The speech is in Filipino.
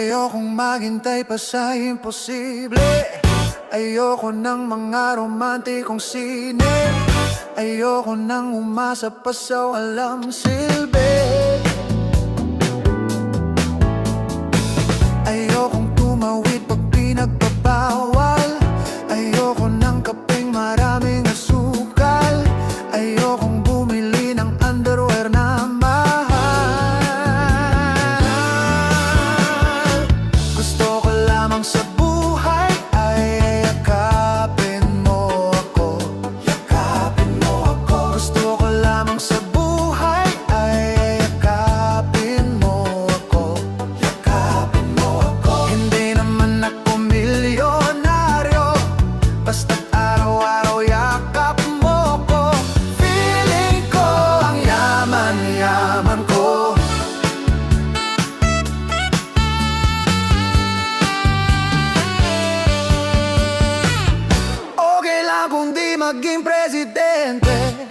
Ayokong maghintay pa sa imposible. Ayoko ng mga romantikong sine. Ayoko nang umasa pa sa walang silbi. Ayokong tumawid pag pinagbabawal. Ayoko ng kapeng maraming asukal. Ayokong bumili ng underwear na mahal. Gusto ko lamang sa buhay ay yakapin mo ako. Yakapin mo ako. Gusto ko lamang sa buhay ay yakapin mo ako. Yakapin mo ako. Hindi naman ako milyonaryo, basta't araw-araw yakap mo ko. Feeling ko ang yaman-yaman ko. Okay lang kung di maging presidente.